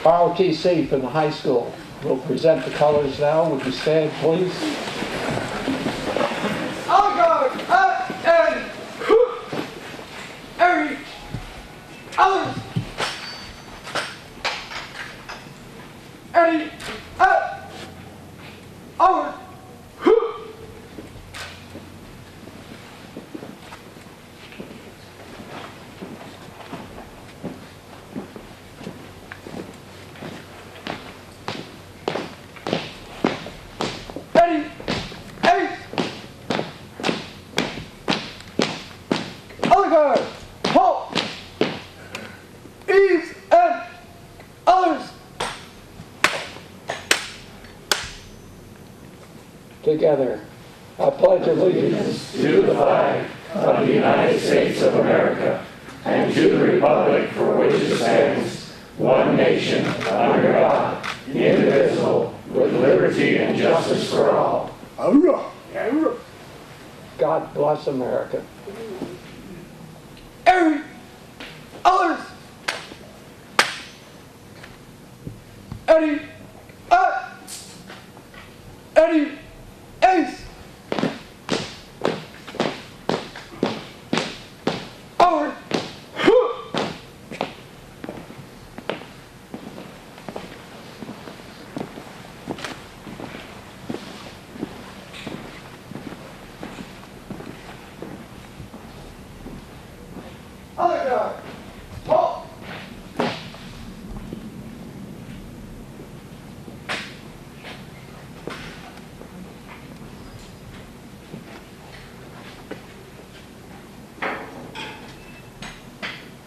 ROTC from the high school will present the colors now. Would you stand, please? Together, I pledge allegiance to the flag of the United States of America and to the republic for which it stands, one nation, under God, indivisible, with liberty and justice for all. God bless America.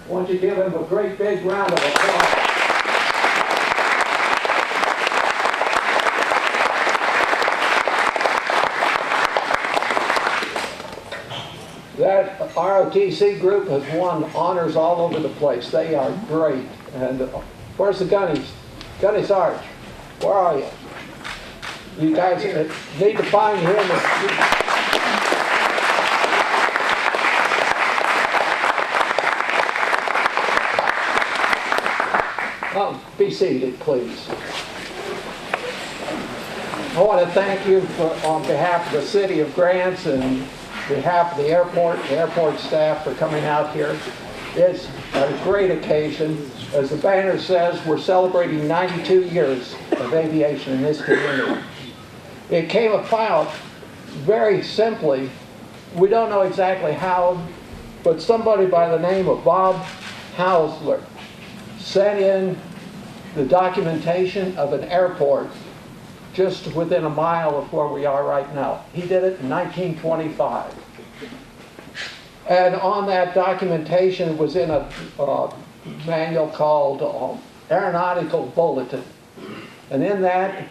Why don't you give him a great big round of applause? That ROTC group has won honors all over the place. They are great. And where's the Gunnies? Gunny Sarge, where are you? You guys need to find him. Be seated, please. I want to thank you on behalf of the City of Grants and behalf of the airport staff for coming out here. It's a great occasion. As the banner says, we're celebrating 92 years of aviation in this community. It came about very simply. We don't know exactly how, but somebody by the name of Bob Hausler sent in the documentation of an airport just within a mile of where we are right now. He did it in 1925. And on that documentation was in a manual called Aeronautical Bulletin. And in that,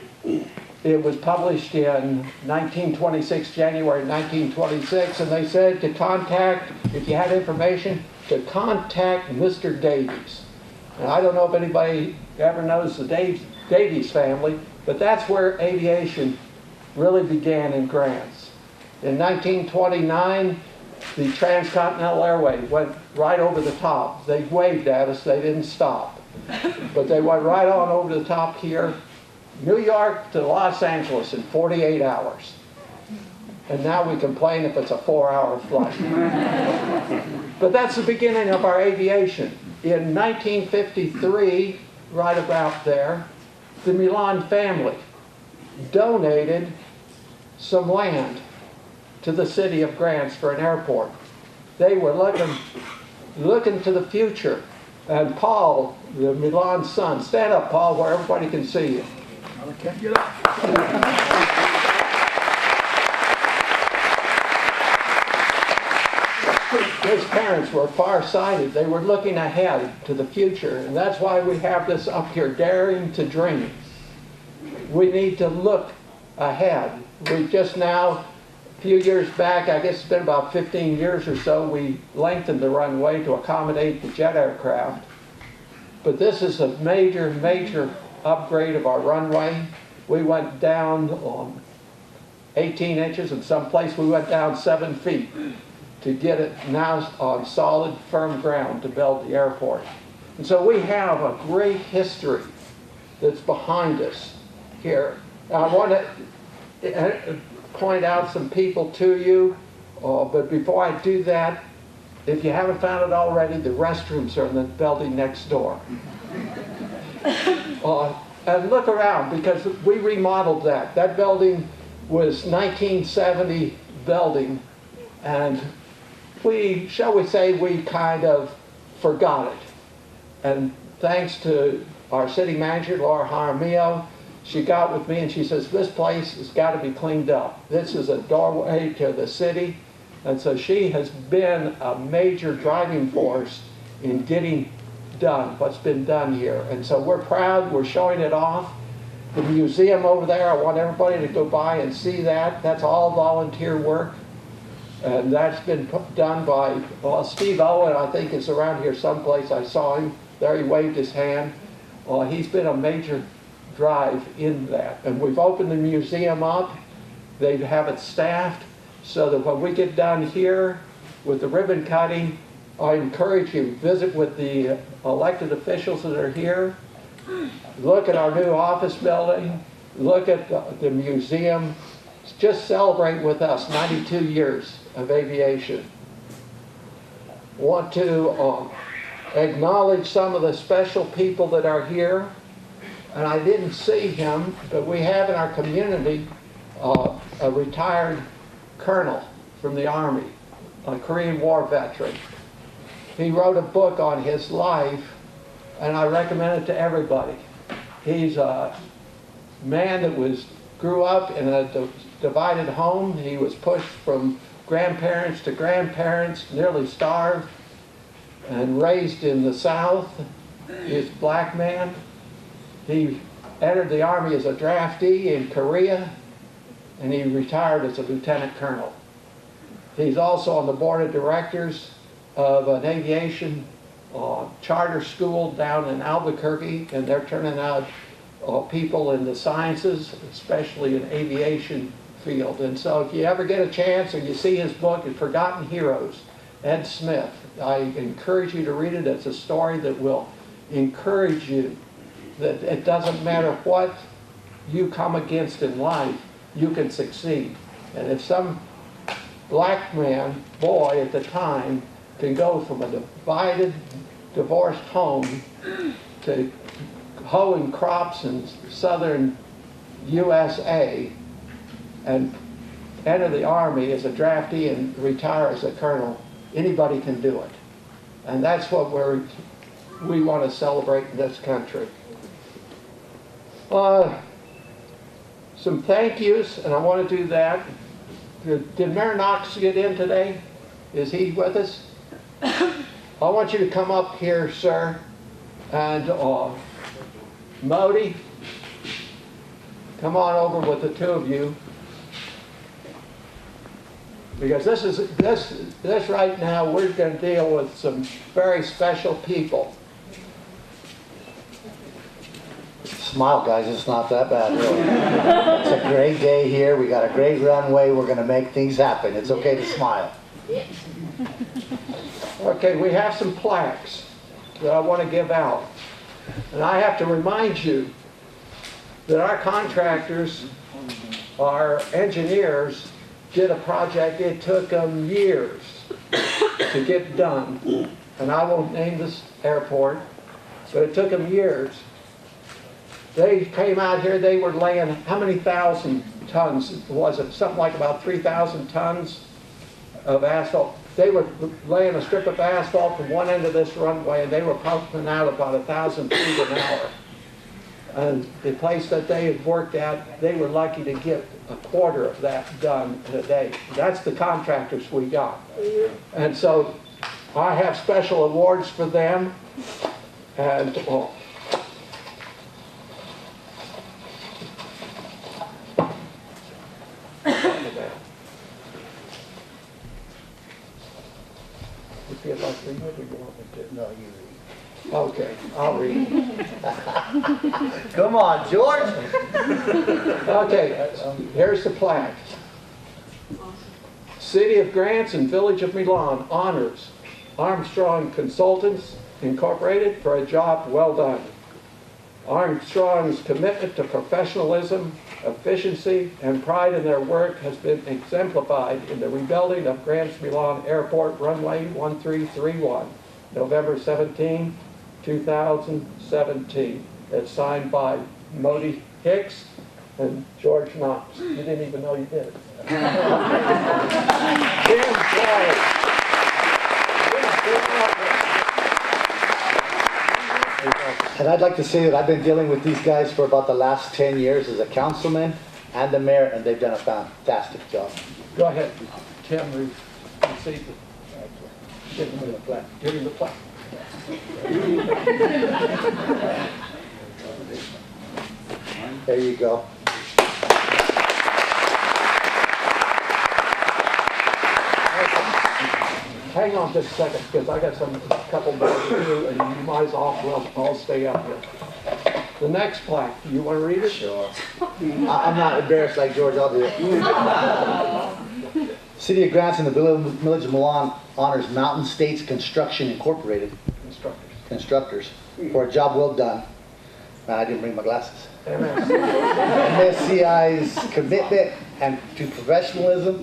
it was published in 1926, January 1926, and they said to contact, if you had information, to contact Mr. Davies. And I don't know if anybody ever knows the Davies family, but that's where aviation really began in Grants. In 1929, the Transcontinental Airway went right over the top. They waved at us, they didn't stop. But they went right on over the top here, New York to Los Angeles in 48 hours. And now we complain if it's a 4-hour flight. But that's the beginning of our aviation. In 1953, right about there, the Milan family donated some land to the city of Grants for an airport. They were looking to the future. And Paul, the Milan son, stand up, Paul, where everybody can see you. I can't get up. His parents were far-sighted. They were looking ahead to the future. And that's why we have this up here, Daring to Dream. We need to look ahead. We just now, a few years back, I guess it's been about 15 years or so, we lengthened the runway to accommodate the jet aircraft. But this is a major, major upgrade of our runway. We went down 18 inches. In some place we went down 7 feet to get it now on solid, firm ground to build the airport. And so we have a great history that's behind us here. Now, I want to point out some people to you, but before I do that, if you haven't found it already, the restrooms are in the building next door. And look around, because we remodeled that. That building was 1970 building, and we, shall we say, we kind of forgot it. And thanks to our city manager, Laura Jaramillo, she got with me and she says, this place has got to be cleaned up. This is a doorway to the city. And so she has been a major driving force in getting done what's been done here. And so we're proud, we're showing it off. The museum over there, I want everybody to go by and see that. That's all volunteer work. And that's been done by, well, Steve Owen, I think, is around here someplace. I saw him there, he waved his hand. He's been a major drive in that. And we've opened the museum up. They have it staffed so that when we get done here with the ribbon cutting, I encourage you, visit with the elected officials that are here. Look at our new office building. Look at the museum. Just celebrate with us 92 years of aviation. Want to acknowledge some of the special people that are here. And I didn't see him, but we have in our community a retired colonel from the Army, a Korean War veteran. He wrote a book on his life, and I recommend it to everybody. He's a man that grew up in a divided home. He was pushed from grandparents to grandparents, nearly starved, and raised in the South. He's a black man. He entered the Army as a draftee in Korea, and he retired as a lieutenant colonel. He's also on the board of directors of an aviation charter school down in Albuquerque, and they're turning out people in the sciences, especially in aviation field. And so if you ever get a chance and you see his book, Forgotten Heroes, Ed Smith, I encourage you to read it. It's a story that will encourage you that it doesn't matter what you come against in life, you can succeed. And if some black man, boy at the time, can go from a divided, divorced home to hoeing crops in southern USA and enter the Army as a draftee and retire as a colonel, anybody can do it. And that's what we want to celebrate in this country. Some thank yous, and I want to do that. Did Mayor Knox get in today? Is he with us? I want you to come up here, sir. And Modi, come on over with the two of you. Because this right now, we're going to deal with some very special people. Smile, guys, it's not that bad, really. It's a great day here. We got a great runway. We're going to make things happen. It's okay to smile. Okay, we have some plaques that I want to give out. And I have to remind you that our contractors, our engineers, did a project. It took them years to get done. And I won't name this airport, but it took them years. They came out here, they were laying, how many thousand tons was it? Something like about 3,000 tons of asphalt. They were laying a strip of asphalt from one end of this runway, and they were pumping out about 1,000 feet an hour. And the place that they had worked at, they were lucky to get a quarter of that done in a day. That's the contractors we got. And so I have special awards for them. And you feel like reading it, or you want me to? No, you read. Okay, I'll read. Come on, George. Okay, here's the plaque. City of Grants and Village of Milan honors Armstrong Consultants Incorporated for a job well done. Armstrong's commitment to professionalism, efficiency, and pride in their work has been exemplified in the rebuilding of Grants Milan Airport runway 1331, November 17, 2017. It's signed by Modi Hicks and George Knox. You didn't even know you did it. Jim Flowers. And I'd like to say that I've been dealing with these guys for about the last 10 years as a councilman and the mayor, and they've done a fantastic job. Go ahead, Tim, receive it. Give him the plaque. Give him the plaque. There you go. Hang on just a second, because I got a couple more to do, and you might as well all stay up here. The next plaque, you want to read it? Sure. I'm not embarrassed like George, I'll do it. City of Grants and the Village of Milan honors Mountain States Construction Incorporated constructors for a job well done. Man, I didn't bring my glasses. MSCI's commitment and to professionalism,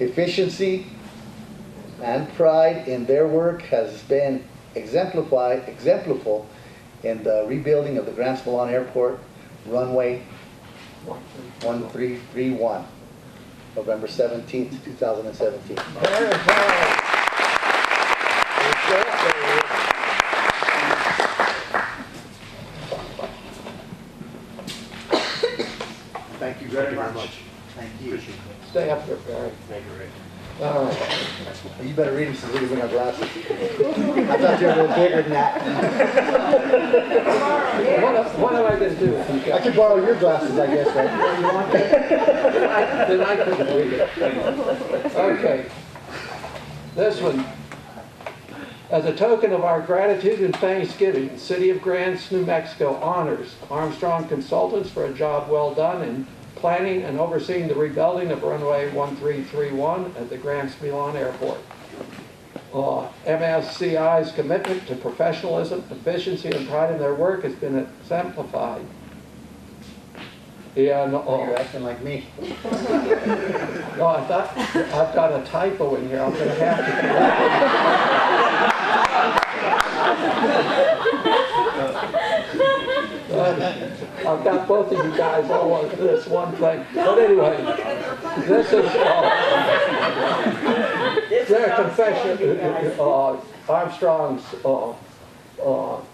efficiency, and pride in their work has been exemplified in the rebuilding of the Grants Milan Airport runway 1331, November 17th, 2017. Thank you very much. Thank you. Stay up there, Barry. Thank you, Rick. All right. You better read them since we didn't bring our glasses. I thought you were a little bigger than that. What am I going to do with you I guys? could borrow your glasses, I guess, right? You want that? Then I couldn't read it. Okay. This one. As a token of our gratitude and thanksgiving, the City of Grants, New Mexico honors Armstrong Consultants for a job well done in planning and overseeing the rebuilding of runway 1331 at the Grants Milan Airport. MSCI's commitment to professionalism, efficiency, and pride in their work has been exemplified. You're acting like me. No, I thought I've got a typo in here. I'm going to have to I've got both of you guys all on this one thing. But anyway, this is their confession, Armstrong's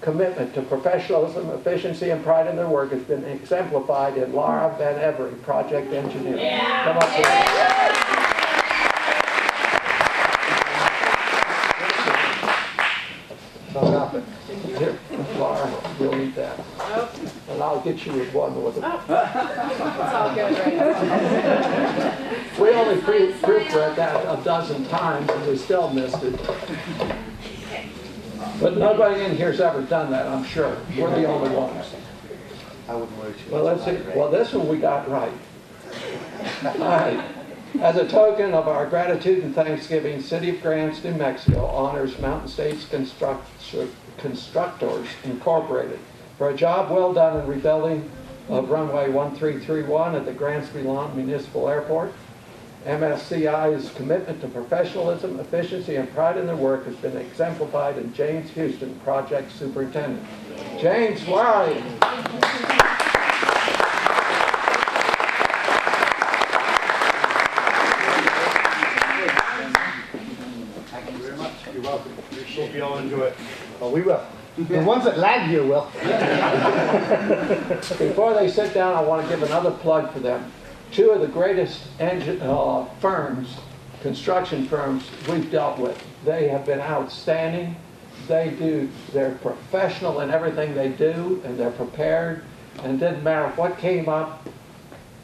commitment to professionalism, efficiency, and pride in their work has been exemplified in Laura Van Every, project engineer. Come up here. Here, Laura, you'll need that. And I'll get you with one with it. It's all good, right? We only proofread that a dozen times and we still missed it. But nobody in here's ever done that, I'm sure. We're the only ones. I wouldn't worry too much. Well, let's see. Well, this one we got right. All right. As a token of our gratitude and thanksgiving, City of Grants, New Mexico honors Mountain States Constructors Incorporated for a job well done in rebuilding of runway 1331 at the Grants Milan Municipal Airport. MSCI's commitment to professionalism, efficiency, and pride in their work has been exemplified in James Houston, project superintendent. James, where are you? Thank you very much. You're welcome. Hope you all enjoy it. Oh, we will. The ones that land here will. Before they sit down, I want to give another plug for them. Two of the greatest firms, construction firms we've dealt with. They have been outstanding. They're professional in everything they do, and they're prepared. And it didn't matter what came up,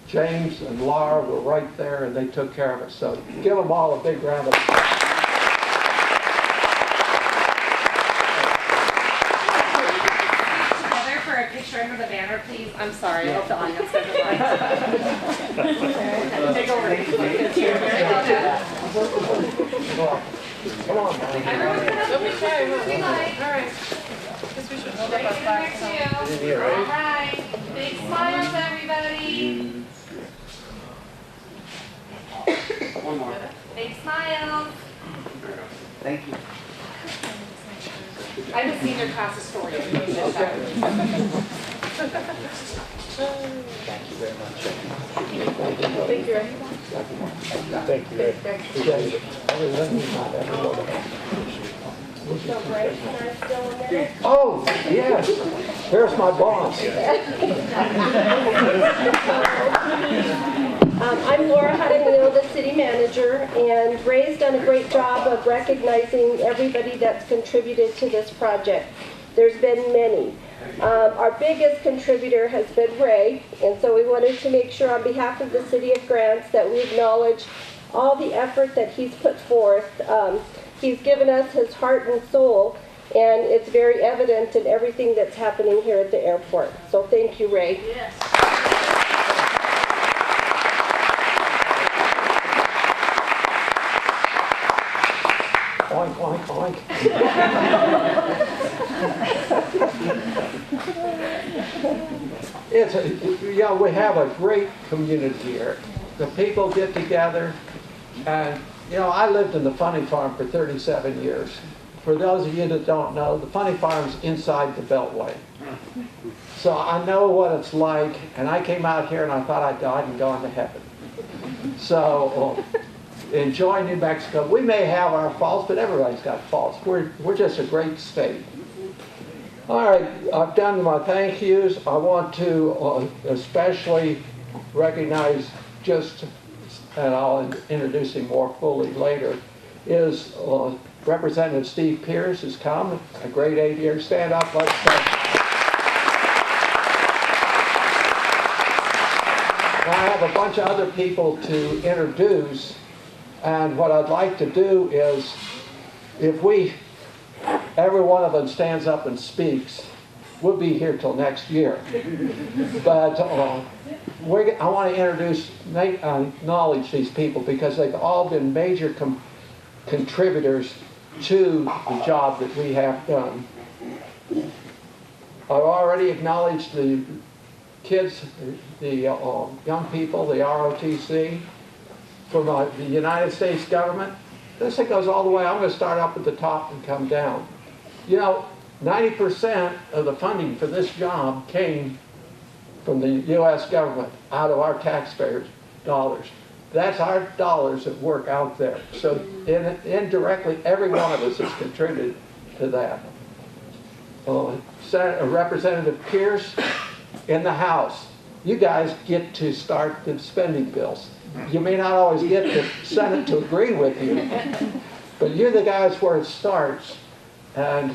James and Laura were right there, and they took care of it. So give them all a big round of applause. Under the banner, please. I'm sorry. I hope the audience doesn't mind. Take over. Come on, man. Everyone, don't be shy. All right. Guess we should hold up our flags. in here, All right? right, big smiles, everybody. One more. Big smiles. Thank you. I'm a senior class historian. Thank you very much. Thank you. Thank you very Oh, yes, here's my boss. I'm Laura Hudden, the city manager, and Ray's done a great job of recognizing everybody that's contributed to this project. There's been many. Our biggest contributor has been Ray, and so we wanted to make sure on behalf of the City of Grants that we acknowledge all the effort that he's put forth. He's given us his heart and soul, and it's very evident in everything that's happening here at the airport. So thank you, Ray. Yes. Oink, oink, oink. We have a great community here. The people get together, and, I lived in the Funny Farm for 37 years. For those of you that don't know, the Funny Farm's inside the Beltway. So I know what it's like, and I came out here and I thought I'd died and gone to heaven. So, enjoy New Mexico. We may have our faults, but everybody's got faults. We're just a great state. All right, I've done my thank yous. I want to especially recognize and I'll introduce him more fully later, is Representative Steve Pierce has come, a great 8 years. Stand up, let's Now I have a bunch of other people to introduce, and what I'd like to do is, if every one of them stands up and speaks, we'll be here till next year. But I want to acknowledge these people because they've all been major contributors to the job that we have done. I've already acknowledged the kids, the young people, the ROTC, from the United States government. This thing goes all the way. I'm going to start up at the top and come down. 90% of the funding for this job came from the U.S. government, out of our taxpayers' dollars. That's our dollars that work out there. So indirectly, every one of us has contributed to that. Representative Pierce in the House, you guys get to start the spending bills. You may not always get the Senate to agree with you, but you're the guys where it starts. And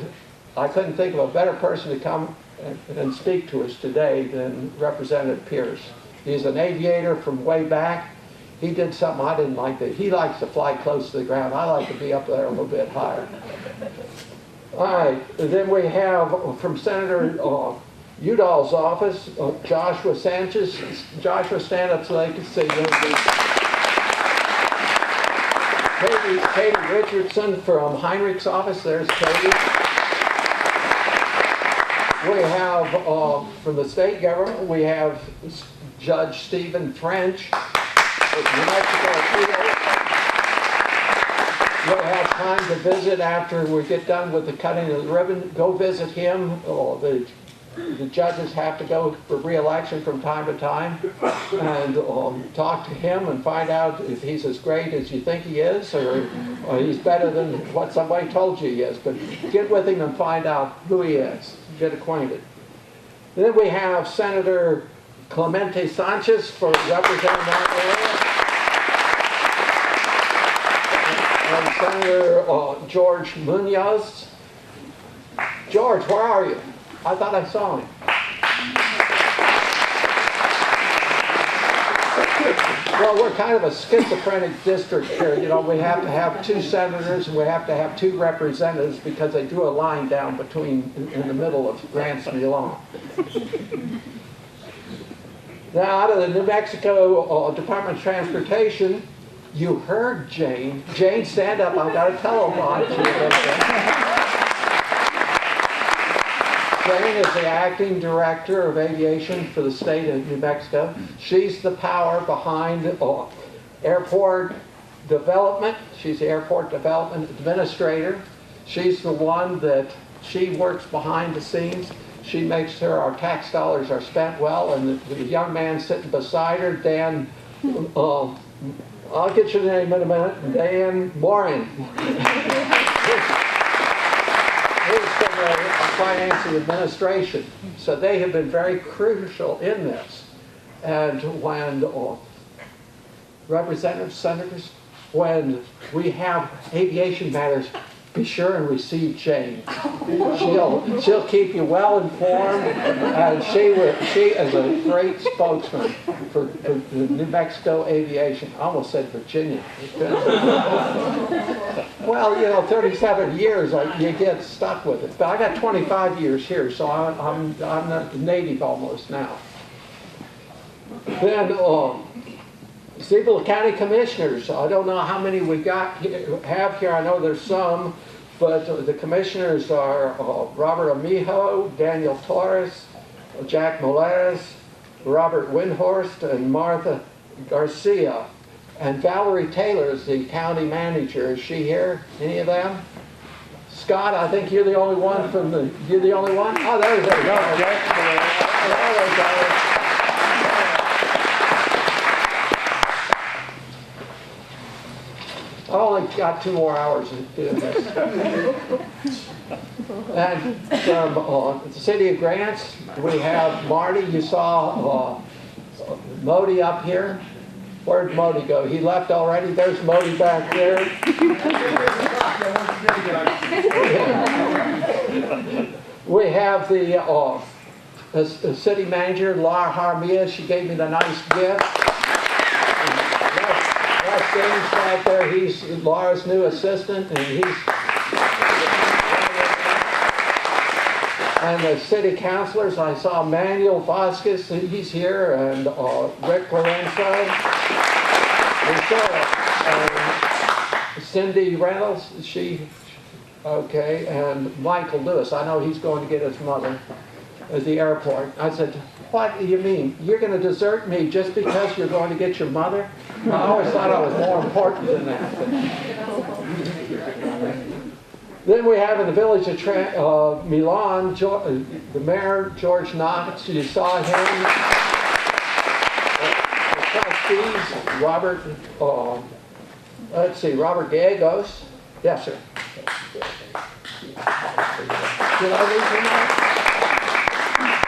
I couldn't think of a better person to come and speak to us today than Representative Pierce. He's an aviator from way back. He did something I didn't like. He likes to fly close to the ground. I like to be up there a little bit higher. All right, then we have from Senator Udall's office, Joshua Sanchez. Joshua, stand up so they can see you. Katie Richardson from Heinrich's office. There's Katie. We have, from the state government, we have Judge Stephen French. New Mexico appeals. We'll have time to visit after we get done with the cutting of the ribbon. Go visit him. The judges have to go for re-election from time to time, and talk to him and find out if he's as great as you think he is, or he's better than what somebody told you he is. But get with him and find out who he is. Get acquainted. Then we have Senator Clemente Sanchez for representing that area. And Senator George Munoz. George, where are you? I thought I saw him. Well, we're kind of a schizophrenic district here. We have to have 2 senators and we have to have 2 representatives because they drew a line down in the middle of Grants and Milan. Now, out of the New Mexico Department of Transportation, you heard Jane. Jane, stand up. I've got to tell them on to you. Jane is the acting director of aviation for the state of New Mexico. She's the power behind airport development. She's the airport development administrator. She's the one that she works behind the scenes. She makes sure our tax dollars are spent well. And the young man sitting beside her, Dan, I'll get your name in a minute, Dan Warren. He's from the finance and administration. So they have been very crucial in this. And when representatives, senators, when we have aviation matters, be sure and receive Jane. She'll keep you well informed, and she is a great spokesman for the New Mexico aviation. I almost said Virginia. Well, 37 years, you get stuck with it. But I got 25 years here, so I'm a native almost now. Then, Siebel County Commissioners. I don't know how many we have here. I know there's some, but the commissioners are Robert Amijo, Daniel Torres, Jack Moleras, Robert Windhorst, and Martha Garcia. And Valerie Taylor is the county manager. Is she here? Any of them? Scott, I think you're the only one you're the only one? Oh, there's a go. I only got 2 more hours to do this. And from the city of Grants, we have Marty. You saw Modi up here. Where'd Modi go? He left already? There's Modi back there. We have the city manager, Laura Harmia. She gave me the nice gift. That's James back there. He's Laura's new assistant, and and the city councilors, I saw Manuel Vasquez, he's here, and Rick Lorenzo, and Cindy Reynolds, and Michael Lewis. I know he's going to get his mother at the airport. I said, what do you mean? You're going to desert me just because you're going to get your mother? I always thought I was more important than that. Then we have in the village of Milan, the mayor, George Knox. You saw him. The trustees, Robert Gallegos. Yes, sir. Did I leave him out?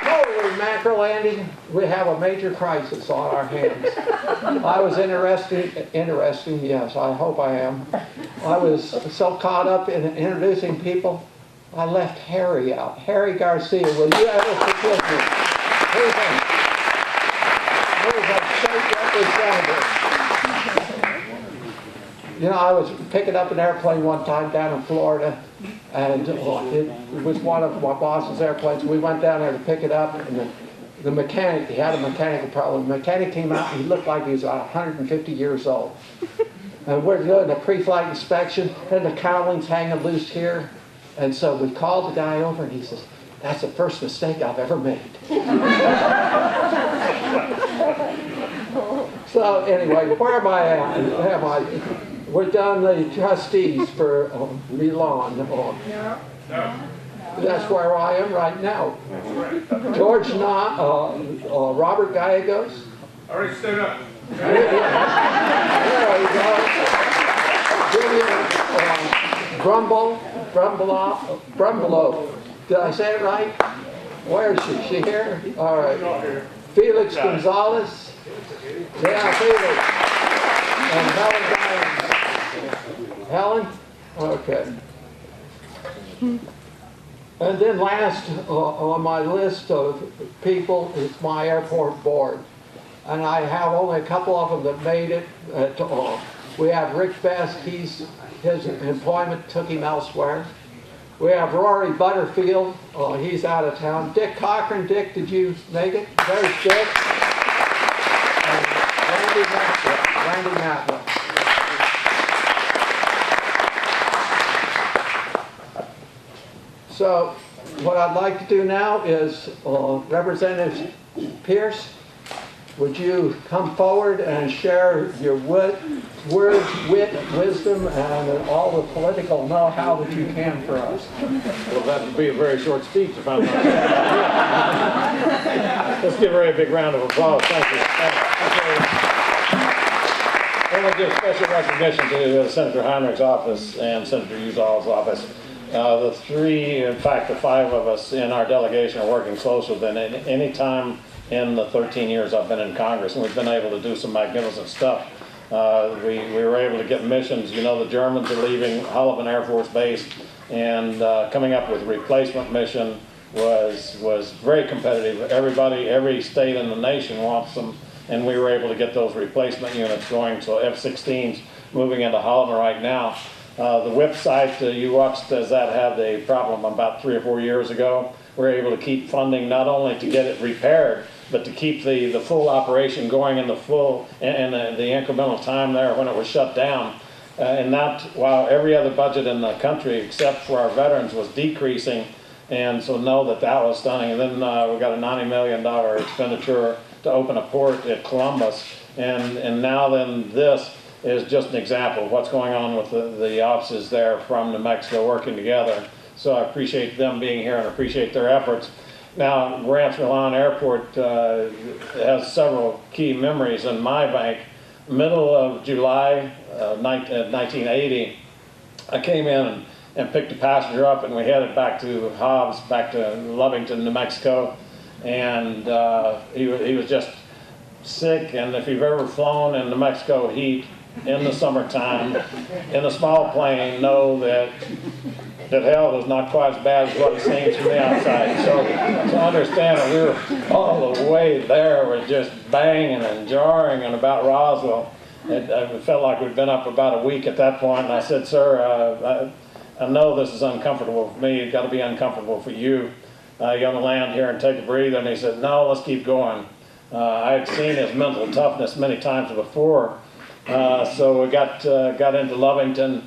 Holy mackerel, Andy, we have a major crisis on our hands. I was interesting, yes, I hope I am. I was so caught up in introducing people, I left Harry out. Harry Garcia, will you ever forgive me? Who's a state representative? I was picking up an airplane one time down in Florida, and it was one of my boss's airplanes. We went down there to pick it up, and the mechanic, he had a mechanical problem. The mechanic came out, and he looked like he was about 150 years old. And we're doing a pre-flight inspection, and the cowling's hanging loose here. And so we called the guy over, and he says, that's the first mistake I've ever made. So anyway, where am I at? We're done the trustees for Milan. That's where I am right now. George Robert Gallegos. All right, stand up. There you go. Brumbelow. Did I say it right? Where is she? Is she here? All right. Felix Gonzalez. Yeah, Felix. And Helen Dimes. Helen? Okay. And then last on my list of people is my airport board. And I have only a couple of them that made it at all. We have Rick Best, his employment took him elsewhere. We have Rory Butterfield, he's out of town. Dick Cochran, Dick, did you make it? There's Dick. And Randy Matlock. So what I'd like to do now is Representative Pierce, would you come forward and share your words, wit, wisdom, and all the political know-how that you can for us? Well, that would be a very short speech if I'm not. Let's give her a big round of applause. Thank you. I want to give special recognition to Senator Heinrich's office and Senator Uzal's office. The three, in fact, the five of us in our delegation are working closer than any time in the 13 years I've been in Congress, and we've been able to do some magnificent stuff. We were able to get missions. You know, the Germans are leaving Sullivan Air Force Base, and coming up with a replacement mission was very competitive. Every state in the nation wants them, and we were able to get those replacement units going. So F-16s moving into Sullivan right now. The whip site, you watched as that had a problem about 3 or 4 years ago. We're able to keep funding not only to get it repaired, but to keep the full operation going in the full and the incremental time there when it was shut down. And that, while every other budget in the country except for our veterans was decreasing, and so know that was stunning. And then we got a $90 million expenditure to open a port at Columbus, and now then this is just an example of what's going on with the offices there from New Mexico working together. So I appreciate them being here and appreciate their efforts. Now, Grants Milan Airport has several key memories in my bank. Middle of July 1980, I came in and picked a passenger up, and we headed back to Hobbs, back to Lovington, New Mexico. And he was just sick, and if you've ever flown in New Mexico heat in the summertime in a small plane, know that hell was not quite as bad as what it seems from the outside. So understand that we were all the way there, we're just banging and jarring and about Roswell. It felt like we'd been up about a week at that point, and I said, sir, I know this is uncomfortable for me, it's got to be uncomfortable for you. You want to land here and take a breather? And he said, no, let's keep going. I had seen his mental toughness many times before. So we got into Lovington,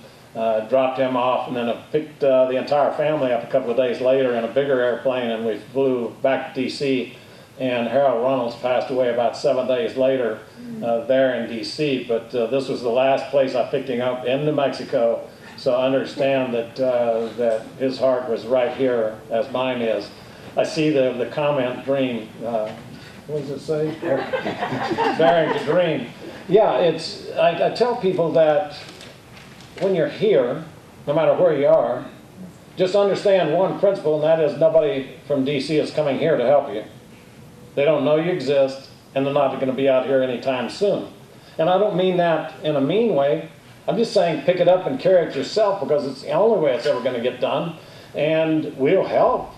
dropped him off, and then I picked the entire family up a couple of days later in a bigger airplane, and we flew back to D.C. And Harold Runnels passed away about 7 days later there in D.C. But this was the last place I picked him up in New Mexico. So understand that his heart was right here as mine is. I see the comment dream. What does it say? Daring to dream. Yeah, I tell people that when you're here, no matter where you are, just understand one principle, and that is nobody from D.C. is coming here to help you. They don't know you exist, and they're not going to be out here anytime soon. And I don't mean that in a mean way. I'm just saying pick it up and carry it yourself, because it's the only way it's ever going to get done, and we'll help.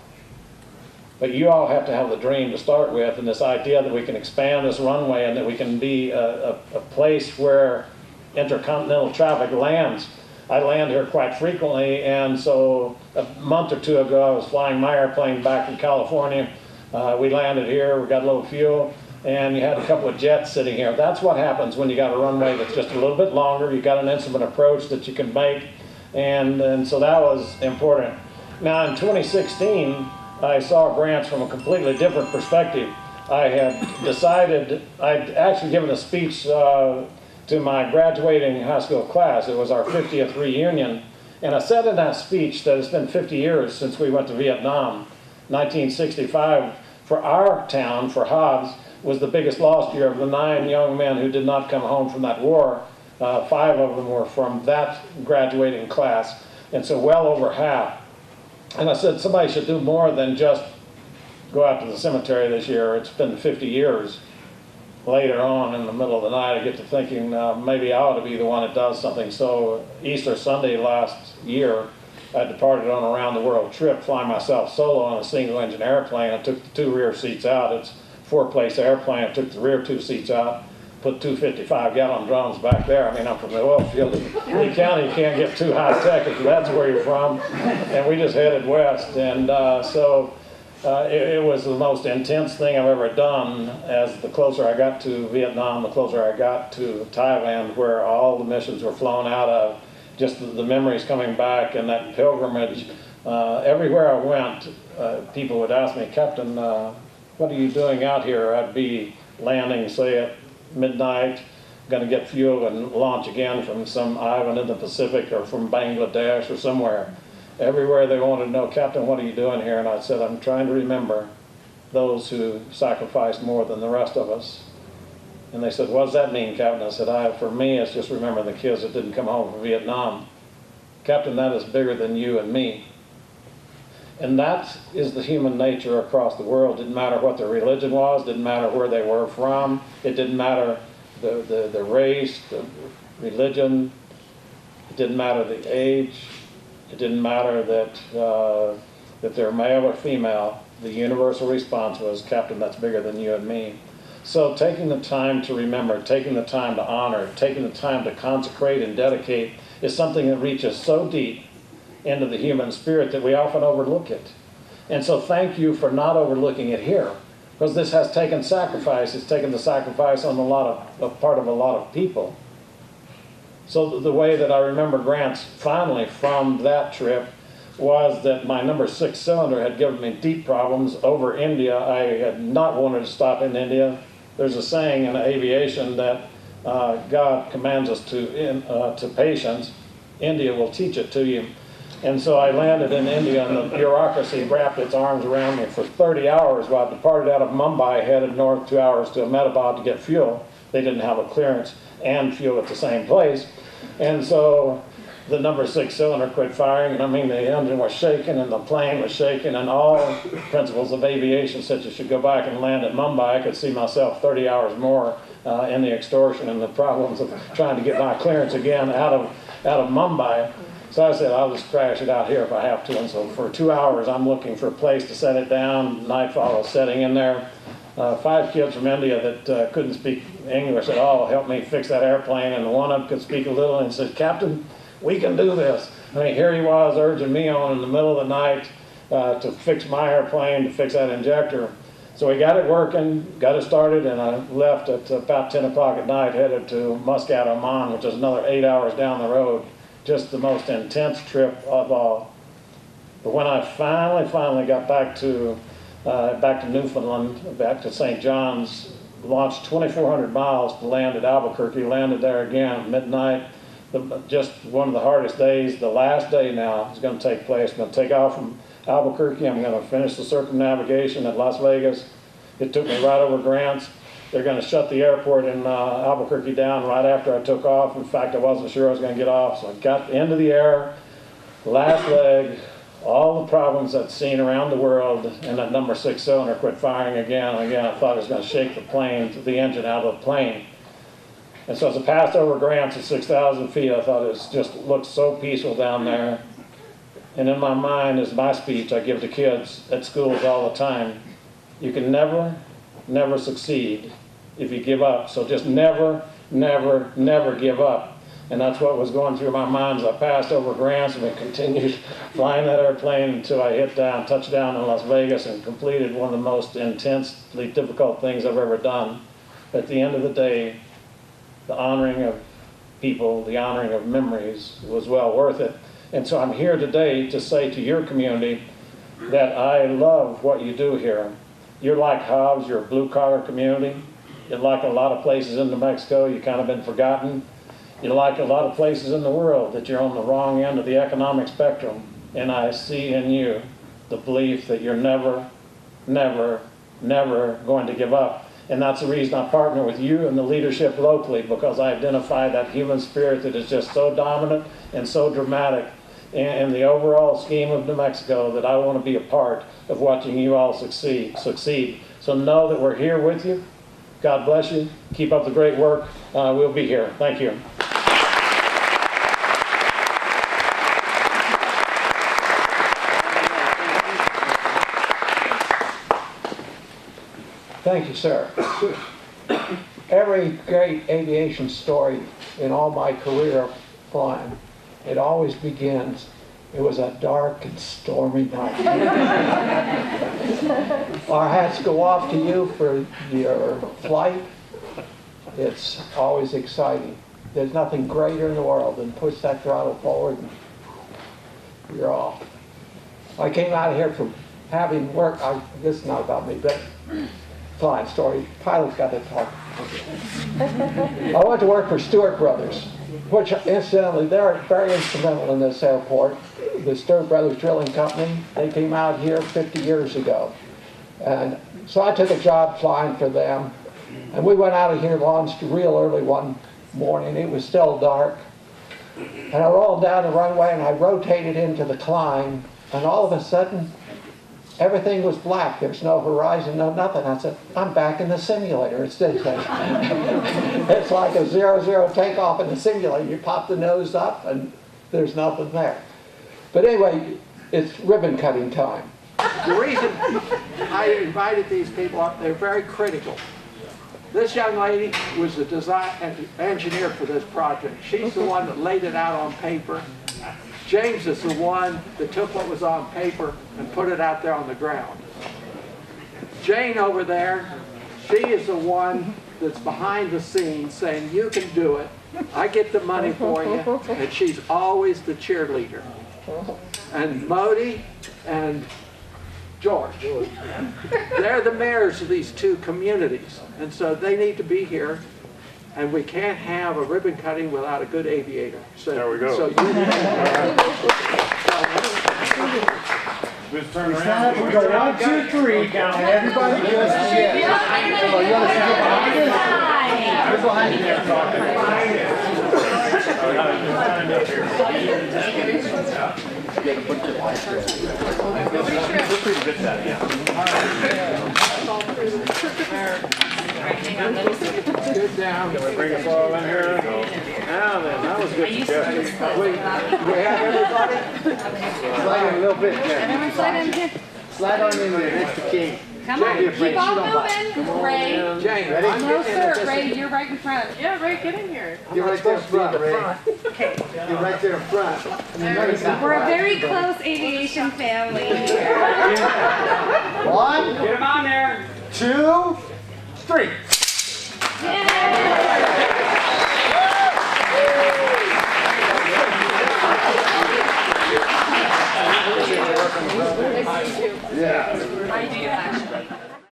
But you all have to have the dream to start with, and this idea that we can expand this runway and that we can be a place where intercontinental traffic lands. I land here quite frequently, and so a month or two ago I was flying my airplane back from California. We landed here, we got a little fuel, and you had a couple of jets sitting here. That's what happens when you got a runway that's just a little bit longer. You got an instrument approach that you can make, and so that was important. Now in 2016, I saw grants from a completely different perspective. I had decided, I'd actually given a speech to my graduating high school class. It was our 50th reunion. And I said in that speech that it's been 50 years since we went to Vietnam. 1965, for our town, for Hobbs, was the biggest lost year. Of the 9 young men who did not come home from that war, 5 of them were from that graduating class. And so well over half. And I said, somebody should do more than just go out to the cemetery this year. It's been 50 years. Later on in the middle of the night, I get to thinking maybe I ought to be the one that does something. So Easter Sunday last year, I departed on a round the world trip, flying myself solo on a single engine airplane. I took the 2 rear seats out. It's a 4-place airplane. I took the rear 2 seats out, put 2 55-gallon drums back there. I mean, I'm from the oil field. In Lee County, you can't get too high tech if that's where you're from. And we just headed west. And it was the most intense thing I've ever done. As the closer I got to Vietnam, the closer I got to Thailand, where all the missions were flown out of. Just the memories coming back and that pilgrimage. Everywhere I went, people would ask me, Captain, what are you doing out here? I'd be landing, say, at midnight, going to get fuel and launch again from some island in the Pacific or from Bangladesh or somewhere. Everywhere they wanted to know, Captain, what are you doing here? And I said, I'm trying to remember those who sacrificed more than the rest of us. And they said, what does that mean, Captain? I said, for me, it's just remembering the kids that didn't come home from Vietnam. Captain, that is bigger than you and me. And that is the human nature across the world. Didn't matter what their religion was, didn't matter where they were from, it didn't matter the race, the religion, it didn't matter the age, it didn't matter that they're male or female. The universal response was, Captain, that's bigger than you and me. So taking the time to remember, taking the time to honor, taking the time to consecrate and dedicate is something that reaches so deep into the human spirit that we often overlook it. And so thank you for not overlooking it here, because this has taken sacrifice. It's taken the sacrifice on a part of a lot of people. So the way that I remember Grants finally from that trip was that my number 6 cylinder had given me deep problems over India. I had not wanted to stop in India. There's a saying in aviation that God commands us to patience. India will teach it to you. And so I landed in India, and the bureaucracy wrapped its arms around me for 30 hours while I departed out of Mumbai, headed north 2 hours to Ahmedabad to get fuel. They didn't have a clearance and fuel at the same place. And so the number 6 cylinder quit firing, and I mean the engine was shaking and the plane was shaking, and all principles of aviation said you should go back and land at Mumbai. I could see myself 30 hours more in the extortion and the problems of trying to get my clearance again out of Mumbai. So I said, I'll just crash it out here if I have to. And so for 2 hours, I'm looking for a place to set it down. Nightfall was setting in there. 5 kids from India that couldn't speak English at all helped me fix that airplane, and one of them could speak a little and said, Captain, we can do this. I mean, here he was urging me on in the middle of the night to fix my airplane, to fix that injector. So we got it working, got it started, and I left at about 10 o'clock at night, headed to Muscat, Oman, which is another 8 hours down the road. Just the most intense trip of all. But when I finally got back to Newfoundland, back to St. John's, launched 2,400 miles to land at Albuquerque, landed there again at midnight. Just one of the hardest days. The last day now is going to take place. I'm going to take off from Albuquerque. I'm going to finish the circumnavigation at Las Vegas. It took me right over Grants. They're going to shut the airport in Albuquerque down right after I took off. In fact, I wasn't sure I was going to get off, so I got into the air, last leg, all the problems I'd seen around the world, and that number 6 cylinder quit firing again and again. I thought it was going to shake the engine out of the plane. And so as I passed over Grants at 6,000 feet, I thought it just looked so peaceful down there. And in my mind is my speech I give to kids at schools all the time. You can never succeed if you give up. So just never give up. And that's what was going through my mind as I passed over Grants, and we continued flying that airplane until I touched down in Las Vegas, and completed one of the most intensely difficult things I've ever done. At the end of the day, the honoring of people, the honoring of memories was well worth it. And so I'm here today to say to your community that I love what you do here. You're like Hobbs, you're a blue-collar community. You're like a lot of places in New Mexico, you've kind of been forgotten. You're like a lot of places in the world that you're on the wrong end of the economic spectrum. And I see in you the belief that you're never going to give up. And that's the reason I partner with you and the leadership locally, because I identify that human spirit that is just so dominant and so dramatic in the overall scheme of New Mexico, that I want to be a part of watching you all succeed. So know that we're here with you. God bless you. Keep up the great work. We'll be here. Thank you. Thank you, sir. Every great aviation story in all my career flying, it always begins, it was a dark and stormy night. Our hats go off to you for your flight. It's always exciting. There's nothing greater in the world than push that throttle forward and you're off. I came out of here from having worked, this is not about me, but flying story, pilot's got to talk. I went to work for Stewart Brothers, which incidentally, they're very instrumental in this airport. The Stewart Brothers Drilling Company, they came out here 50 years ago. And so I took a job flying for them. And we went out of here, launched real early one morning. It was still dark. And I rolled down the runway and I rotated into the climb. And all of a sudden, everything was black. There's no horizon, no nothing. I said, I'm back in the simulator. It's like a 0-0 takeoff in the simulator. You pop the nose up and there's nothing there. But anyway, it's ribbon cutting time. The reason I invited these people up, they're very critical. This young lady was the design engineer for this project. She's the one that laid it out on paper. James is the one that took what was on paper and put it out there on the ground. Jane over there, she is the one that's behind the scenes saying, you can do it, I get the money for you, and she's always the cheerleader. And Modi and George, they're the mayors of these two communities, and so they need to be here. And we can't have a ribbon cutting without a good aviator. So, There we go. So you Let's turn around. We go 1, 2, 3, and everybody just cheers. So you want to sit behind us? Who's behind you there? Good down. Can we bring us all in here? Now then, that was a good suggestion. We have everybody? Slide in a little bit, Jen. Everyone slide in here. Slide on in there, that's the king. Come on, Don't be afraid, keep on she don't bite. moving. Ray. Jane, Ready? I'm No, getting sir. at this. Ray, you're right in front. Yeah, Ray, get in here. You're right there in front, Ray. You're right there in front. We're a very close aviation family here. 1, Get him on there. 2, 3. Yay!